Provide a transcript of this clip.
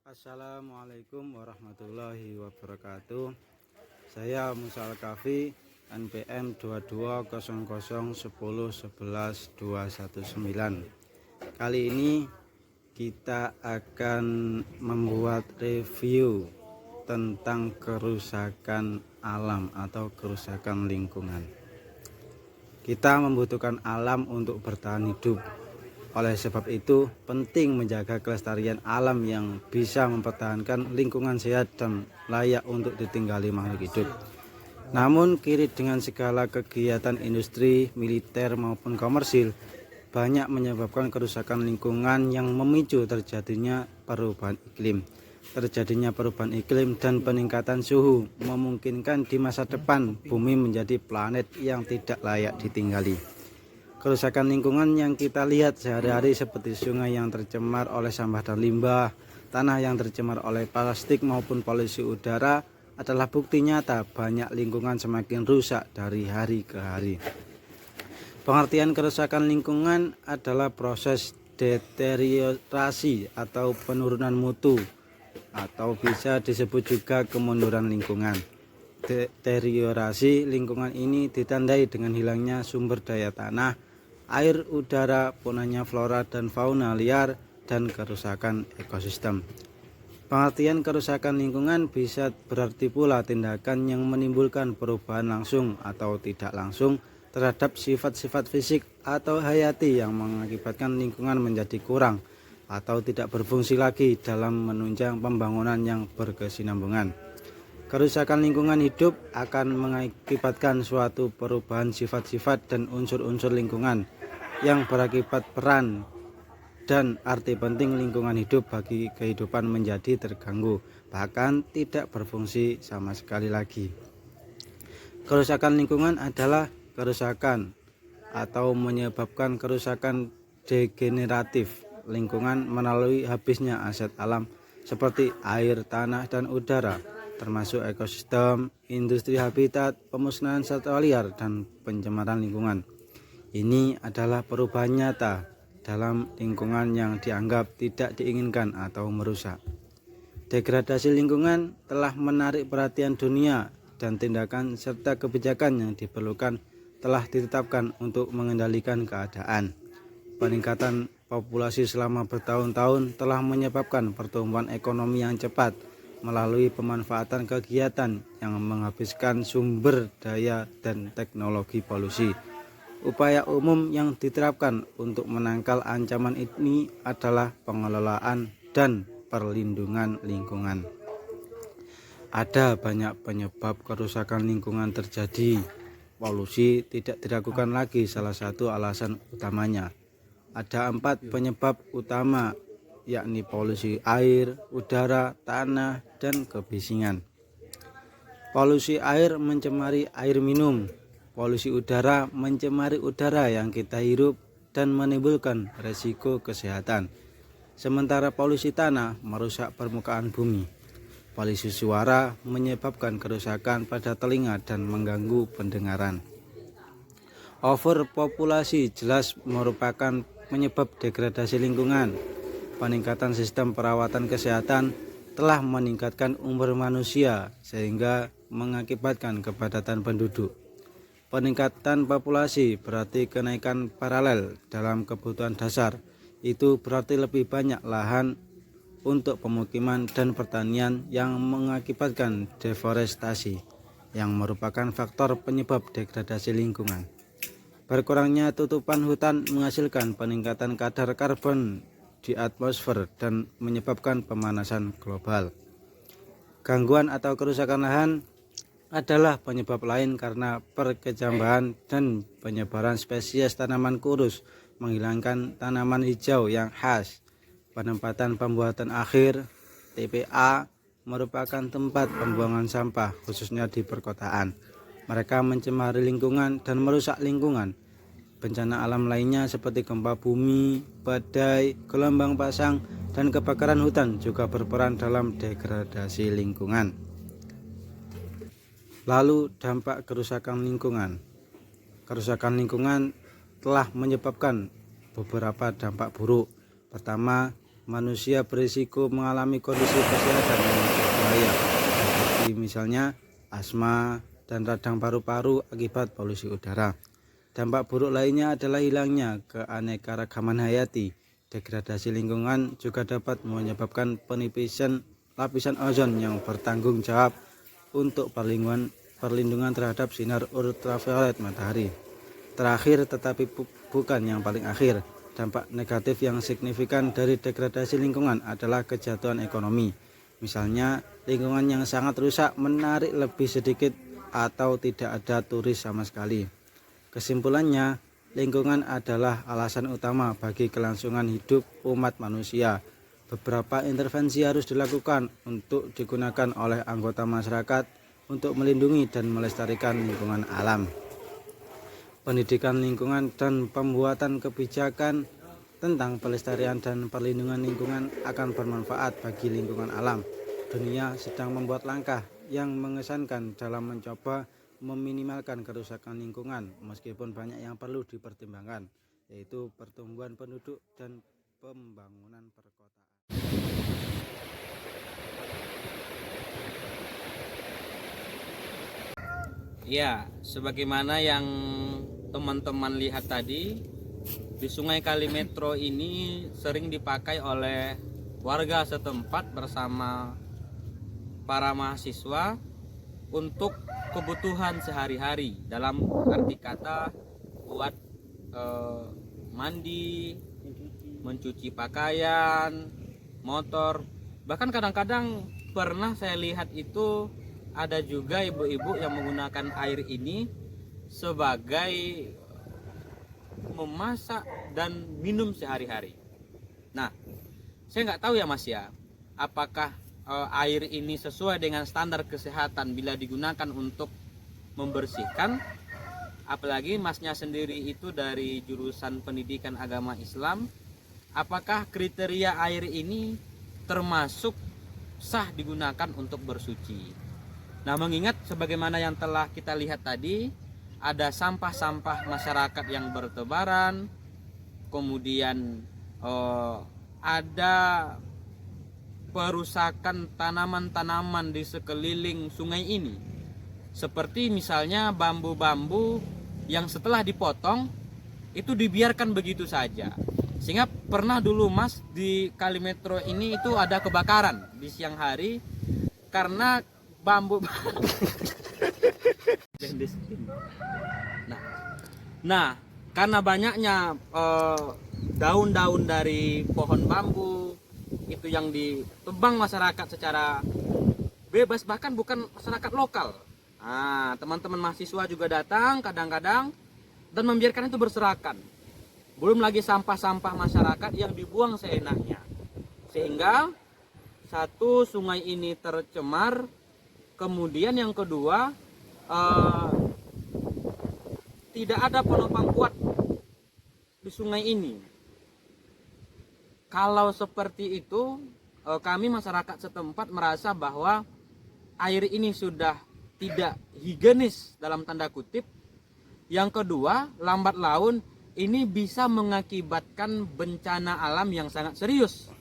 Assalamualaikum warahmatullahi wabarakatuh. Saya Musa Al-Kafi, NPM 220010111219. Kali ini kita akan membuat review tentang kerusakan alam atau kerusakan lingkungan. Kita membutuhkan alam untuk bertahan hidup. Oleh sebab itu, penting menjaga kelestarian alam yang bisa mempertahankan lingkungan sehat dan layak untuk ditinggali makhluk hidup. Namun, kiri dengan segala kegiatan industri, militer maupun komersil, banyak menyebabkan kerusakan lingkungan yang memicu terjadinya perubahan iklim. Terjadinya perubahan iklim dan peningkatan suhu memungkinkan di masa depan bumi menjadi planet yang tidak layak ditinggali. Kerusakan lingkungan yang kita lihat sehari-hari seperti sungai yang tercemar oleh sampah dan limbah, tanah yang tercemar oleh plastik maupun polusi udara adalah bukti nyata banyak lingkungan semakin rusak dari hari ke hari. Pengertian kerusakan lingkungan adalah proses deteriorasi atau penurunan mutu, atau bisa disebut juga kemunduran lingkungan. Deteriorasi lingkungan ini ditandai dengan hilangnya sumber daya tanah, air, udara, punahnya flora dan fauna liar, dan kerusakan ekosistem. Pengertian kerusakan lingkungan bisa berarti pula tindakan yang menimbulkan perubahan langsung atau tidak langsung terhadap sifat-sifat fisik atau hayati yang mengakibatkan lingkungan menjadi kurang atau tidak berfungsi lagi dalam menunjang pembangunan yang berkesinambungan. Kerusakan lingkungan hidup akan mengakibatkan suatu perubahan sifat-sifat dan unsur-unsur lingkungan yang berakibat peran dan arti penting lingkungan hidup bagi kehidupan menjadi terganggu, bahkan tidak berfungsi sama sekali lagi. Kerusakan lingkungan adalah kerusakan atau menyebabkan kerusakan degeneratif lingkungan melalui habisnya aset alam seperti air, tanah, dan udara, termasuk ekosistem, industri habitat, pemusnahan satwa liar, dan pencemaran lingkungan. Ini adalah perubahan nyata dalam lingkungan yang dianggap tidak diinginkan atau merusak. Degradasi lingkungan telah menarik perhatian dunia dan tindakan serta kebijakan yang diperlukan telah ditetapkan untuk mengendalikan keadaan. Peningkatan populasi selama bertahun-tahun telah menyebabkan pertumbuhan ekonomi yang cepat melalui pemanfaatan kegiatan yang menghabiskan sumber daya dan teknologi polusi. Upaya umum yang diterapkan untuk menangkal ancaman ini adalah pengelolaan dan perlindungan lingkungan. Ada banyak penyebab kerusakan lingkungan terjadi. Polusi tidak diragukan lagi salah satu alasan utamanya. Ada 4 penyebab utama, yakni polusi air, udara, tanah, dan kebisingan. Polusi air mencemari air minum. Polusi udara mencemari udara yang kita hirup dan menimbulkan resiko kesehatan. Sementara polusi tanah merusak permukaan bumi. Polusi suara menyebabkan kerusakan pada telinga dan mengganggu pendengaran. Overpopulasi jelas merupakan penyebab degradasi lingkungan. Peningkatan sistem perawatan kesehatan telah meningkatkan umur manusia sehingga mengakibatkan kepadatan penduduk. Peningkatan populasi berarti kenaikan paralel dalam kebutuhan dasar. Itu berarti lebih banyak lahan untuk pemukiman dan pertanian yang mengakibatkan deforestasi, yang merupakan faktor penyebab degradasi lingkungan. Berkurangnya tutupan hutan menghasilkan peningkatan kadar karbon di atmosfer dan menyebabkan pemanasan global. Gangguan atau kerusakan lahan adalah penyebab lain karena perkecambahan dan penyebaran spesies tanaman kurus menghilangkan tanaman hijau yang khas. Penempatan pembuatan akhir TPA merupakan tempat pembuangan sampah khususnya di perkotaan. Mereka mencemari lingkungan dan merusak lingkungan. Bencana alam lainnya seperti gempa bumi, badai, gelombang pasang, dan kebakaran hutan juga berperan dalam degradasi lingkungan. Lalu dampak kerusakan lingkungan. Kerusakan lingkungan telah menyebabkan beberapa dampak buruk. Pertama, manusia berisiko mengalami kondisi kesehatan yang berbahaya, seperti misalnya asma dan radang paru-paru akibat polusi udara. Dampak buruk lainnya adalah hilangnya keanekaragaman hayati. Degradasi lingkungan juga dapat menyebabkan penipisan lapisan ozon yang bertanggung jawab untuk perlindungan terhadap sinar ultraviolet matahari. Terakhir tetapi bukan yang paling akhir, dampak negatif yang signifikan dari degradasi lingkungan adalah kejatuhan ekonomi. Misalnya, lingkungan yang sangat rusak menarik lebih sedikit atau tidak ada turis sama sekali. Kesimpulannya, lingkungan adalah alasan utama bagi kelangsungan hidup umat manusia. Beberapa intervensi harus dilakukan untuk digunakan oleh anggota masyarakat untuk melindungi dan melestarikan lingkungan alam. Pendidikan lingkungan dan pembuatan kebijakan tentang pelestarian dan perlindungan lingkungan akan bermanfaat bagi lingkungan alam. Dunia sedang membuat langkah yang mengesankan dalam mencoba meminimalkan kerusakan lingkungan, meskipun banyak yang perlu dipertimbangkan, yaitu pertumbuhan penduduk dan pembangunan perkotaan. Ya, sebagaimana yang teman-teman lihat tadi, di Sungai Kalimetro ini sering dipakai oleh warga setempat bersama para mahasiswa untuk kebutuhan sehari-hari, dalam arti kata buat mandi, mencuci pakaian, motor. Bahkan kadang-kadang pernah saya lihat itu ada juga ibu-ibu yang menggunakan air ini sebagai memasak dan minum sehari-hari. Nah, saya nggak tahu ya Mas ya, apakah air ini sesuai dengan standar kesehatan bila digunakan untuk membersihkan, apalagi Masnya sendiri itu dari jurusan pendidikan agama Islam, apakah kriteria air ini termasuk sah digunakan untuk bersuci. Nah, mengingat sebagaimana yang telah kita lihat tadi, ada sampah-sampah masyarakat yang bertebaran, kemudian ada perusakan tanaman-tanaman di sekeliling sungai ini, seperti misalnya bambu-bambu yang setelah dipotong itu dibiarkan begitu saja, sehingga pernah dulu Mas di Kalimetro ini itu ada kebakaran di siang hari karena bambu. Nah, karena banyaknya daun-daun dari pohon bambu itu yang ditebang masyarakat secara bebas, bahkan bukan masyarakat lokal. Nah, teman-teman mahasiswa juga datang kadang-kadang dan membiarkan itu berserakan. Belum lagi sampah-sampah masyarakat yang dibuang seenaknya, sehingga satu, sungai ini tercemar. Kemudian yang kedua, tidak ada penopang kuat di sungai ini. Kalau seperti itu, kami masyarakat setempat merasa bahwa air ini sudah tidak higienis dalam tanda kutip. Yang kedua, lambat laun ini bisa mengakibatkan bencana alam yang sangat serius.